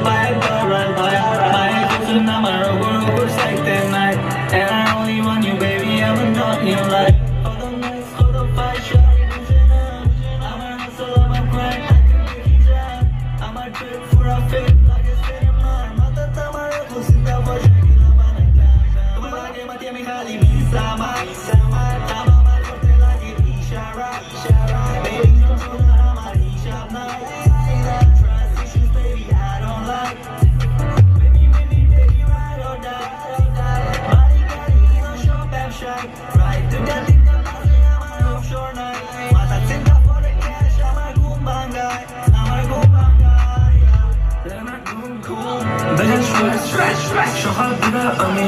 পায়ের তলায় মায়ের কিছু নামার ওপর ওপর চাইতে নাই And I only want you baby I'm not you like কত nights কত fight shawty বুঝে না আমার hustle আমার grind I can make it down আমার trip for a fit লাগে cinema মাথাতে আমার এখন চিন্তা বসে গেলাম বানাই তোমার লাগে মাটি আমি খালি মিসামা আমার করতে লাগে ইশারা baby control আমার হিসাব নাই trust issues baby I don't like baby ride or die body গাড়ি no show ব্যবসা right to get in the মাঝে আমার offshore নাই মাথা চিন্তা করে cash আমার ঘুম ভাঙায় বেজান stretch সকাল দিবা আমি